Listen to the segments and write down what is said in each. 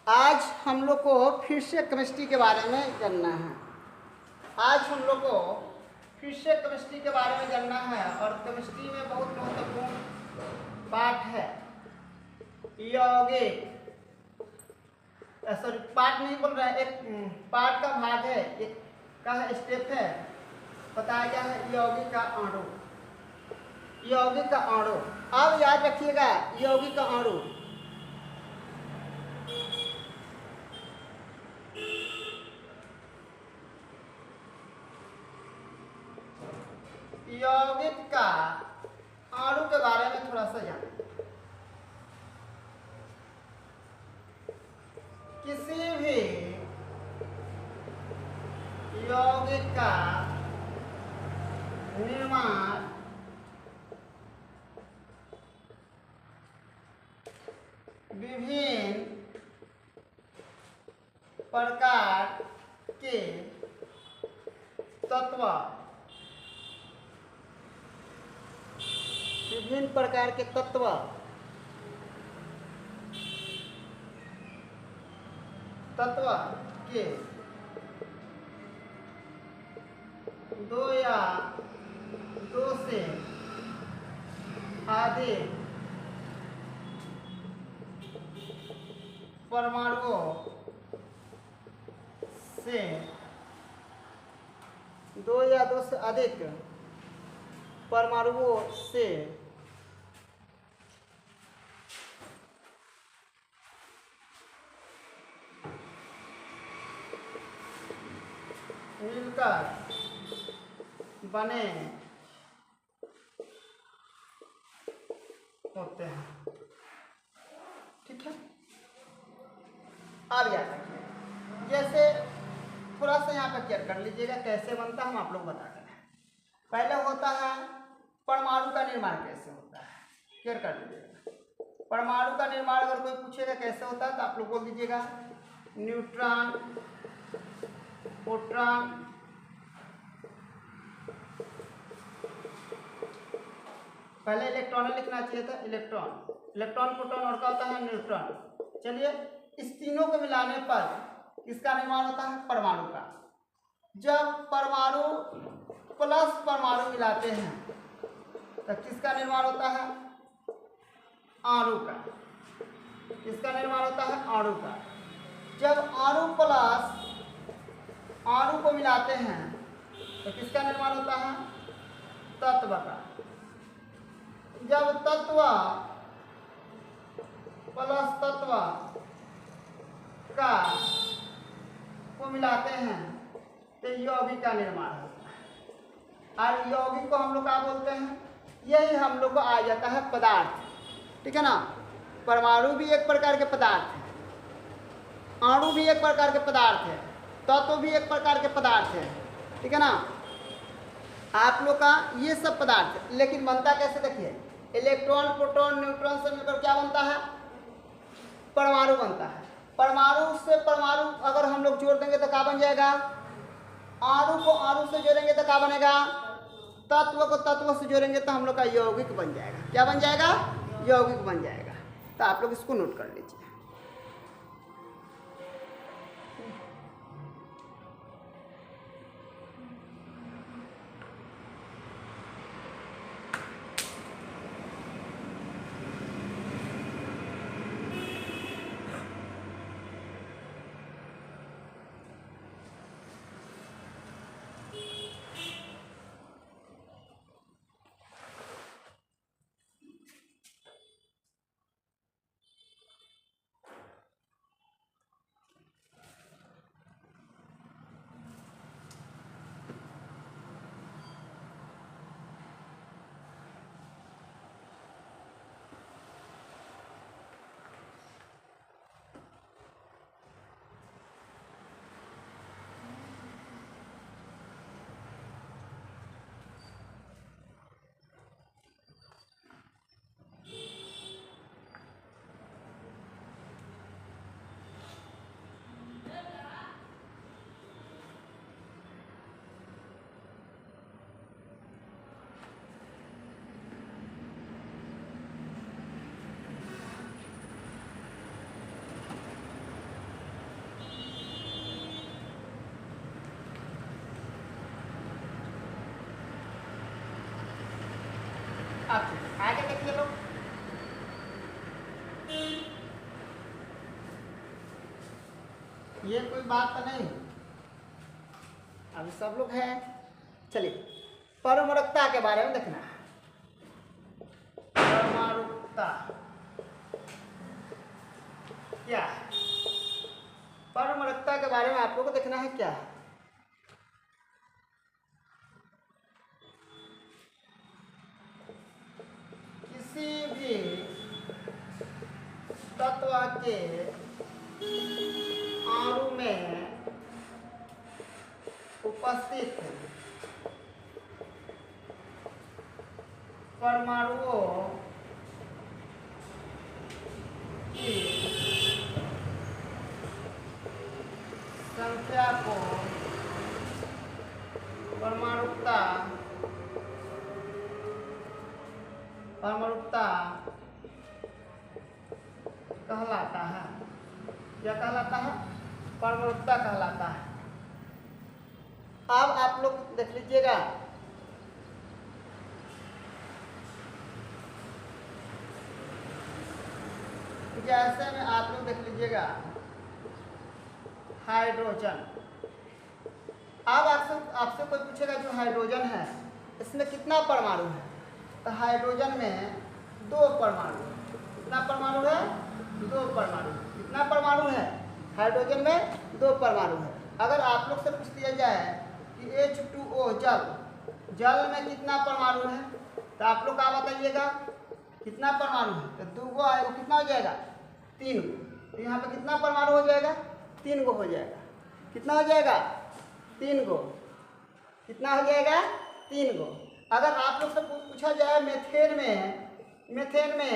आज हम लोग को फिर से केमिस्ट्री के बारे में जानना है। आज हम लोग को फिर से केमिस्ट्री के बारे में जानना है और केमिस्ट्री में बहुत महत्वपूर्ण पार्ट है यौगिक। सॉरी, पार्ट नहीं बोल रहे हैं, एक पार्ट का भाग है, एक का स्टेप है। बताया गया है यौगिक का अणु। यौगिक का अणु अब याद रखिएगा, यौगिक का अणु यौगिक का अणु के बारे में थोड़ा सा जानें। किसी भी यौगिक का निर्माण विभिन्न प्रकार के तत्व विभिन्न प्रकार के तत्व के दो या दो से अधिक परमाणुओं से दो या दो से अधिक परमाणुओं से मिलकर बने होते हैं। ठीक है, अब याद रखिए, जैसे थोड़ा सा यहाँ पे क्लियर कर लीजिएगा कैसे बनता है, हम आप लोग बता दें। पहले होता है परमाणु का निर्माण कैसे होता है, क्लियर कर लीजिएगा। परमाणु का निर्माण अगर कोई पूछेगा कैसे होता है तो आप लोग बोल दीजिएगा न्यूट्रॉन, प्रोटॉन, पहले इलेक्ट्रॉन लिखना चाहिए था, इलेक्ट्रॉन, प्रोटॉन और क्या होता है न्यूट्रॉन। चलिए, इस तीनों को मिलाने पर किसका निर्माण होता है, परमाणु का। जब परमाणु प्लस परमाणु मिलाते हैं तो किसका निर्माण होता है, अणु का। किसका निर्माण होता है, अणु का। जब अणु प्लस अणु को मिलाते हैं तो किसका निर्माण होता है, तत्व का। जब तत्व प्लस तत्व का को मिलाते हैं तो यौगिक का निर्माण होता है। और यौगिक को हम लोग क्या बोलते हैं, यही हम लोग को आ जाता है पदार्थ। ठीक है ना, परमाणु भी एक प्रकार के पदार्थ है, अणु भी एक प्रकार के पदार्थ है, तत्व भी एक प्रकार के पदार्थ है। ठीक है ना, आप लोग का ये सब पदार्थ है, लेकिन बनता कैसे देखिए, इलेक्ट्रॉन, प्रोटॉन, न्यूट्रॉन से मिलकर क्या बनता है, परमाणु बनता है। परमाणु से परमाणु अगर हम लोग जोड़ देंगे तो क्या बन जाएगा, अणु को अणु से जोड़ेंगे तो क्या बनेगा, तत्व को तत्व से जोड़ेंगे तो हम लोग का यौगिक बन जाएगा। क्या बन जाएगा, यौगिक बन जाएगा। तो आप लोग इसको नोट कर लीजिए। ये लोग? ये कोई बात तो नहीं, अभी सब लोग हैं। चलिए परमाणुकता के बारे में देखना है। परमाणुकता क्या है? परमाणुकता के बारे में आप लोगों को देखना है क्या है। किसी भी तत्व के अणु में उपस्थित परमाणुओं की संख्या को परमाणुकता कहलाता है। क्या कहलाता है? परमाणुकता कहलाता है। अब आप लोग देख लीजिएगा, जैसे में आप लोग देख लीजिएगा हाइड्रोजन। अब आपसे कोई पूछेगा जो हाइड्रोजन है इसमें कितना परमाणु है, तो हाइड्रोजन में 2 परमाणु है। कितना परमाणु है? 2 परमाणु। कितना परमाणु है? हाइड्रोजन में 2 परमाणु है। अगर आप लोग से पूछ दिया जाए कि H2O जल में कितना परमाणु है, तो आप लोग क्या बताइएगा? कितना परमाणु है? तो 2 गो आएगा, कितना हो जाएगा? 3 गो। तो यहाँ पे कितना परमाणु हो जाएगा? 3 गो हो जाएगा। कितना हो जाएगा? 3 गो। कितना हो जाएगा? 3 गो। अगर आप लोग से पूछा जाए मीथेन में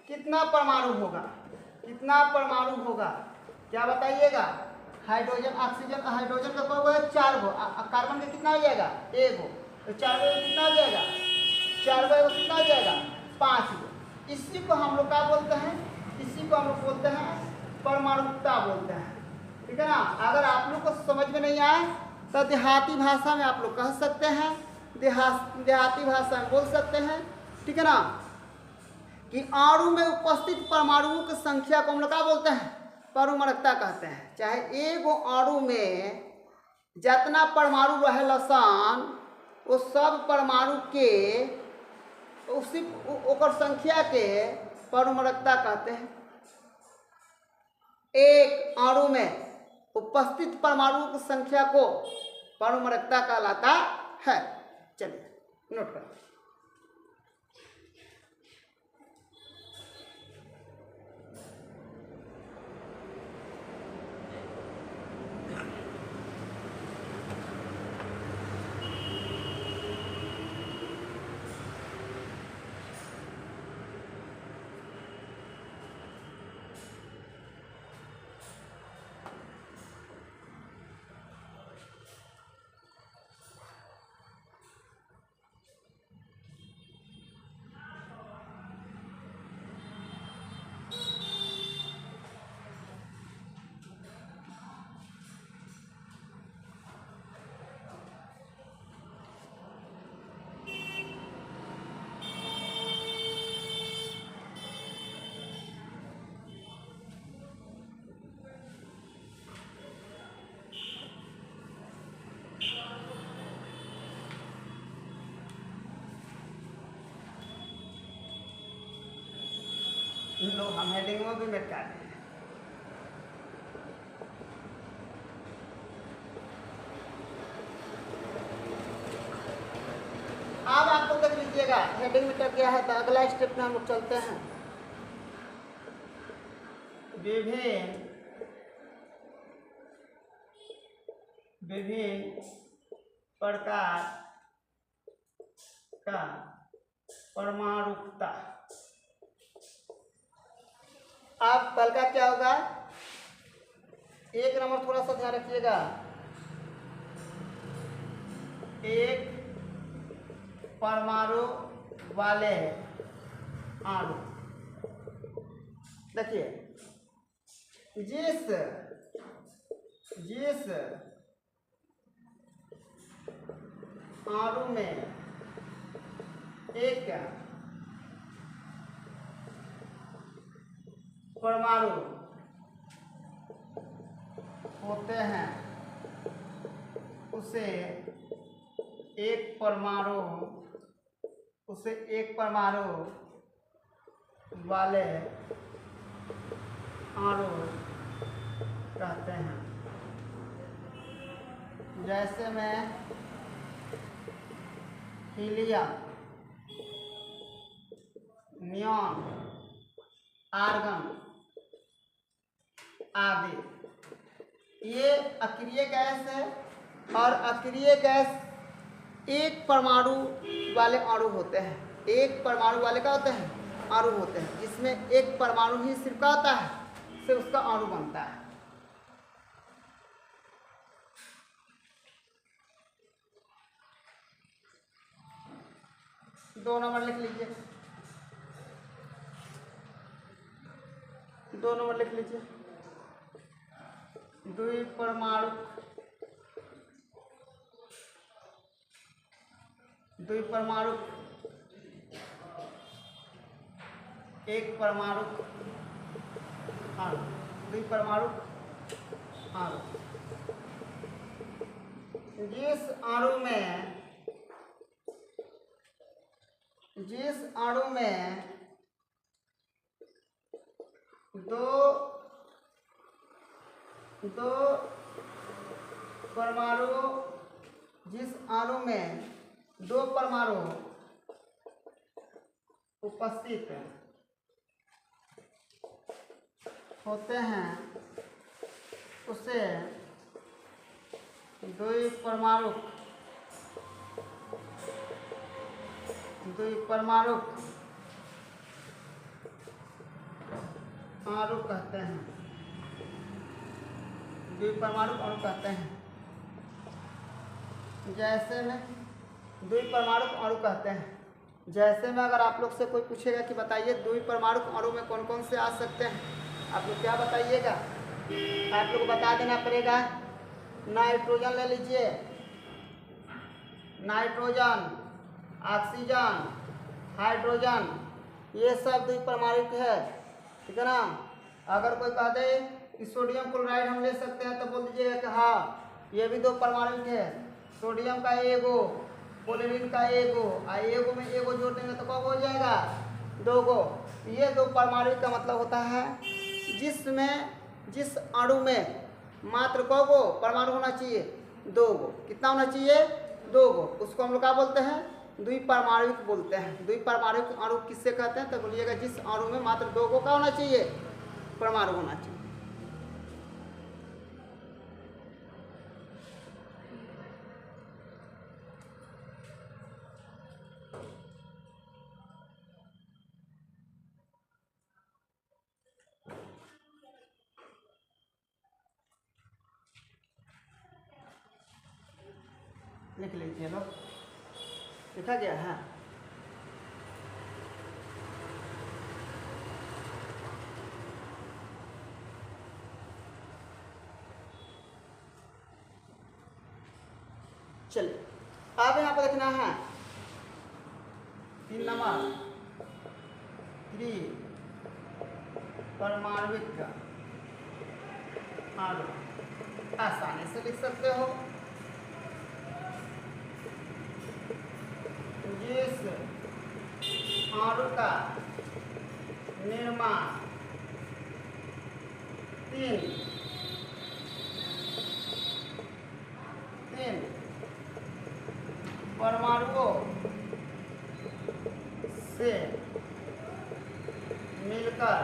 कितना परमाणु होगा, कितना परमाणु होगा, क्या बताइएगा? हाइड्रोजन ऑक्सीजन हाइड्रोजन का कौन है? 4 गो। कार्बन का कितना हो जाएगा? 1 गो। तो 4 गो कितना हो जाएगा? 4 गो कितना हो जाएगा? 5 गो। इसी को हम लोग क्या बोलते हैं? इसी को हम लोग बोलते हैं परमाणुकता बोलते हैं। ठीक है ना? अगर आप लोग को समझ में नहीं आए तो देहाती भाषा में आप लोग कह सकते हैं, देहाती भाषा में बोल सकते हैं। ठीक है ना? कि अणु में उपस्थित परमाणुओं की संख्या को हम लोग क्या बोलते हैं? परमाणुकता कहते हैं। चाहे एगो अणु में जितना परमाणु रहे लसन, वो सब परमाणु के उसी ओकर संख्या के परमाणुकता कहते हैं। एक अणु में उपस्थित परमाणुओं की संख्या को परमाणुकता कहलाता है। चलिए नोट करें। लो हम हेडिंग में भी मिटा दें। अब आप लोग देख लीजिएगा हेडिंग मिटा गया है, तो अगला स्टेप में हम लोग चलते हैं। विभिन्न प्रकार का परमाणुकता। आप कल का क्या होगा? 1 नंबर थोड़ा सा ध्यान रखिएगा। एक परमाणु वाले अणु, देखिए जिस अणु में एक परमाणु होते हैं उसे एक परमाणु वाले अणु कहते हैं। जैसे में हीलियम, नियॉन, आर्गन आदि, ये अक्रिय गैस है। और अक्रिय गैस एक परमाणु वाले अणु होते हैं। एक परमाणु वाले क्या होते हैं? अणु होते हैं, जिसमें एक परमाणु ही सिर्फ क्या होता है, से उसका अणु बनता है। दो नंबर लिख लीजिए, 2 नंबर लिख लीजिए। द्विपरमाणु एक परमाणु अणु, द्विपरमाणु अणु। जिस अणु में दो परमाणु, जिस अणु में दो परमाणु उपस्थित होते हैं उसे द्विपरमाणु अणु कहते हैं। द्विपरमाणु अणु कहते हैं। जैसे में द्विपरमाणु अणु कहते हैं। जैसे में अगर आप लोग से कोई पूछेगा कि बताइए द्विपरमाणु अणु में कौन कौन से आ सकते हैं, आप लोग क्या बताइएगा? आप लोग को बता देना पड़ेगा। नाइट्रोजन ले लीजिए, नाइट्रोजन, ऑक्सीजन, हाइड्रोजन, ये सब द्विपरमाणुक है, ठीक है ना। अगर कोई कह दे कि सोडियम क्लोराइड हम ले सकते हैं तो बोल दीजिएगा कि हाँ ये भी दो परमाणुक है। सोडियम का एगो, क्लोरीन का एगो, और एगो में एगो जोड़ देंगे तो कब हो जाएगा? 2 गो। ये दो परमाणु का मतलब होता है जिस अणु में मात्र कौ गो परमाणु होना चाहिए? 2 गो। कितना होना चाहिए? 2 गो। उसको हम लोग क्या बोलते हैं? द्विपरमाणुक बोलते हैं। द्विपरमाणुक अणु किससे कहते हैं? तो बोलिएगा जिस अणु में मात्र 2 गो का होना चाहिए, परमाणु होना चाहिए। लिख लीजिए लोग, लिखा गया है। चलिए अब यहाँ पर लिखना है 3 नंबर परमाणविक अणु। आसानी से लिख सकते हो। जिस अणु का निर्माण 3 परमाणुओं से मिलकर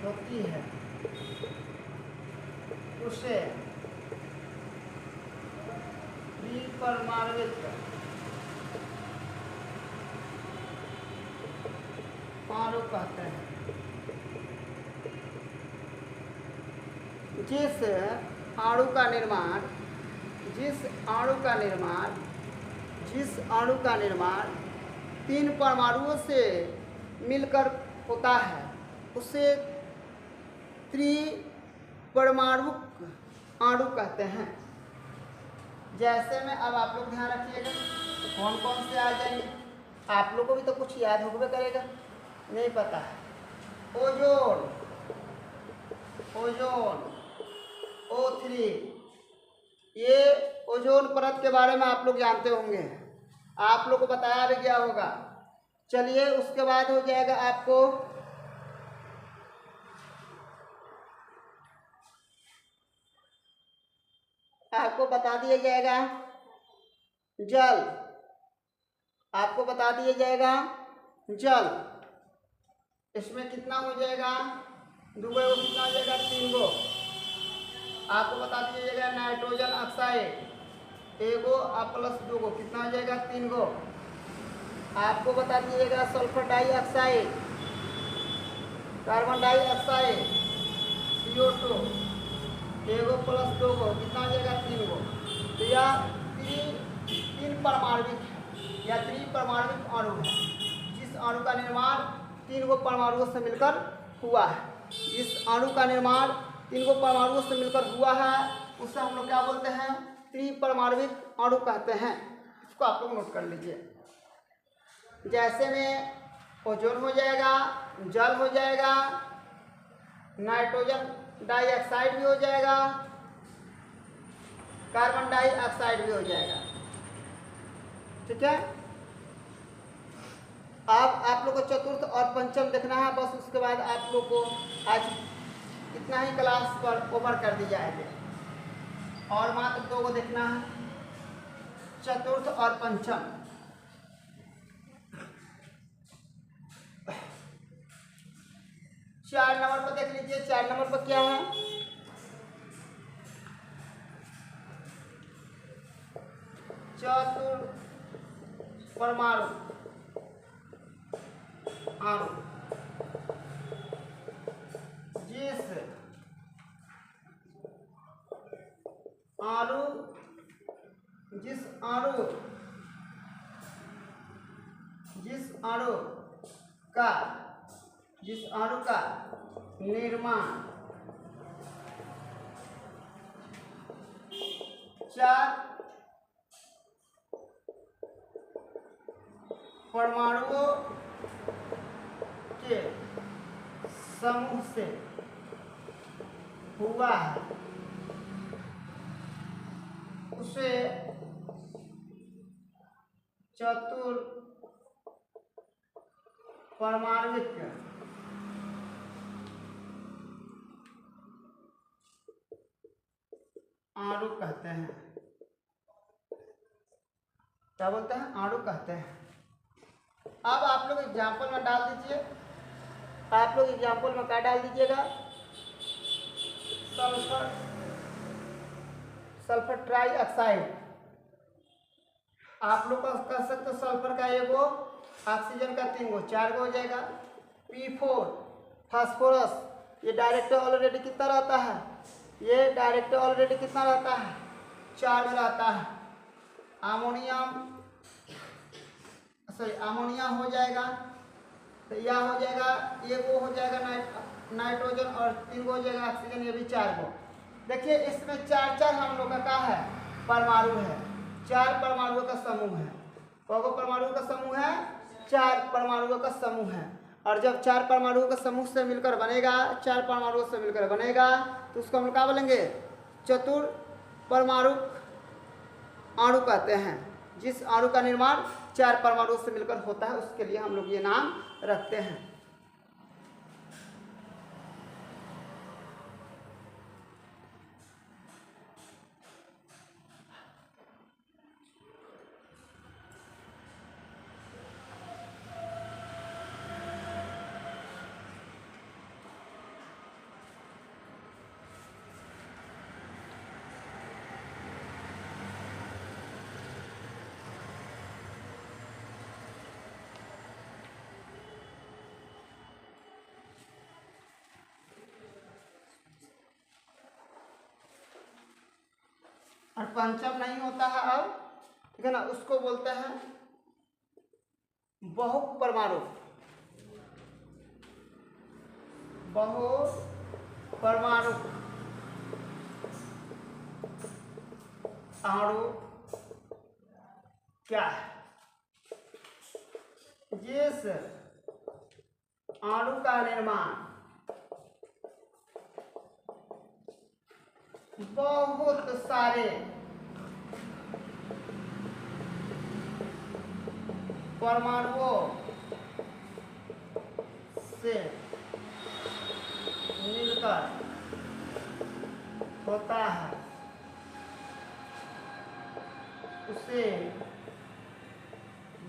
होती है उसे द्विपरमाणुक अणु कहते हैं। जिस अणु का निर्माण 3 परमाणुओं से मिलकर होता है उसे त्रिपरमाणुक अणु कहते हैं। जैसे में अब आप लोग ध्यान रखिएगा कौन कौन से आ जाएंगे। आप लोगों को भी तो कुछ याद होगा करेगा, नहीं पता है ओजोन, ओजोन O3, ये ओजोन परत के बारे में आप लोग जानते होंगे, आप लोग को बताया भी गया होगा। चलिए उसके बाद हो जाएगा आपको बता दिया जाएगा जल, आपको बता दिया जाएगा जल। इसमें कितना हो जाएगा, दो गो कितना हो जाएगा, 3 गो। आपको बता दिया जाएगा नाइट्रोजन ऑक्साइड एगो और प्लस 2 गो कितना हो जाएगा, 3 गो। आपको बता दीजिएगा sulphur dioxide, carbon dioxide CO2 एगो प्लस 2 गो कितना हो जाएगा, 3 गो। तो यह तीन परमाणविक है या त्रिपरमाणविक अणु है। जिस अणु का निर्माण 3 गो परमाणुओं से मिलकर हुआ है, जिस अणु का निर्माण 3 गो परमाणुओं से मिलकर हुआ है उसे हम लोग क्या बोलते हैं, त्रिपरमाणविक अणु कहते हैं। इसको आप लोग नोट कर लीजिए। जैसे में ओजोन हो जाएगा, जल हो जाएगा, नाइट्रोजन डाइऑक्साइड भी हो जाएगा, कार्बन डाइऑक्साइड भी हो जाएगा। ठीक है, अब आप लोग को चतुर्थ और पंचम देखना है, बस उसके बाद आप लोग को आज इतना ही क्लास पर ओवर कर दी जाएगी और मात्र 2 को देखना है, चतुर्थ और पंचम। चार नंबर पर देख लीजिए, 4 नंबर पर क्या है, चतुर्थ परमाणु अणु, जिस अणु जिस अणु का निर्माण 4 परमाणुओं के समूह से हुआ है उसे चतुर्परमाणविक अणु कहते हैं। क्या बोलते हैं, अणु कहते हैं। अब आप लोग एग्जाम्पल में डाल दीजिए, आप लोग एग्जाम्पल में क्या डाल दीजिएगा, सल्फर ट्राइऑक्साइड। आप लोग कह सकते हो सल्फर का एगो, ऑक्सीजन का 3 गो, 4 गो हो जाएगा। P4 फास्फोरस, ये डायरेक्ट ऑलरेडी कितना रहता है, ये डायरेक्ट ऑलरेडी कितना रहता है, 4 में रहता है। अमोनिया हो जाएगा, तो यह हो जाएगा, एगो हो जाएगा नाइट्रोजन और 3 गो हो जाएगा ऑक्सीजन, ये भी 4 गो। देखिए इसमें 4 हम लोग का है, परमाणु है, 4 परमाणुओं का समूह है। कौन परमाणुओं का समूह है, 4 परमाणुओं का समूह है। और जब 4 परमाणुओं का समूह से मिलकर बनेगा, 4 परमाणुओं से मिलकर बनेगा, तो उसको हम क्या बोलेंगे, चतुर्परमाणु अणु कहते हैं। जिस अणु का निर्माण 4 परमाणुओं से मिलकर होता है उसके लिए हम लोग ये नाम रखते हैं। और पंचम नहीं होता है अब, ठीक है ना, उसको बोलते हैं बहुपरमाणु अणु क्या है, जिस अणु का निर्माण बहुत सारे परमाणुओं से मिलकर होता है, उसे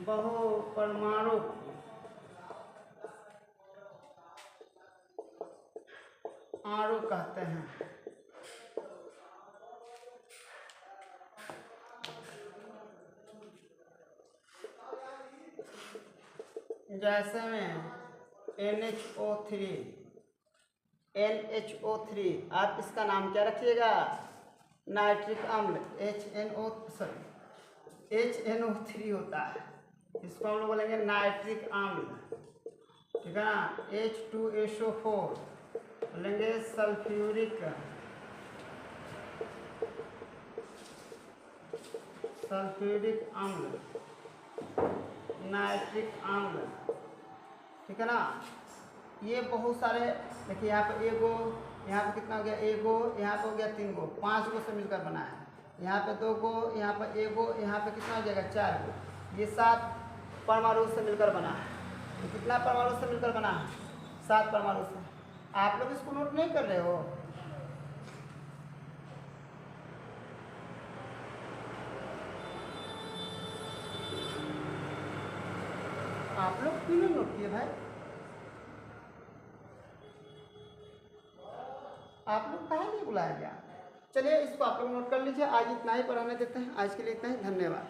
बहुपरमाणु अणु कहते हैं। जैसे में NHO3 आप इसका नाम क्या रखिएगा? नाइट्रिक अम्ल HNO3 होता है, इसको हम लोग बोलेंगे नाइट्रिक अम्ल, ठीक है ना। H2SO4 बोलेंगे सल्फ्यूरिक अम्ल, नाइट्रिक अम्ल, ठीक है ना। ये बहुत सारे, देखिए यहाँ पे एगो, यहाँ पे कितना हो गया? एगो, यहाँ पे हो गया 3 गो, 5 गो से मिलकर बना है। यहाँ पे 2 गो, यहाँ पे एगो, यहाँ पे कितना हो जाएगा? 4 गो। ये 7 परमाणु से मिलकर बना है। तो कितना परमाणु से मिलकर बना है? 7 परमाणु से। आप लोग इसको नोट नहीं कर रहे हो? आप लोग क्यों नहीं नोट किए भाई? आप लोग कहाँ नहीं बुलाया गया? चलिए इसको आप लोग नोट कर लीजिए। आज इतना ही पढ़ाने देते हैं। आज के लिए इतना ही, धन्यवाद।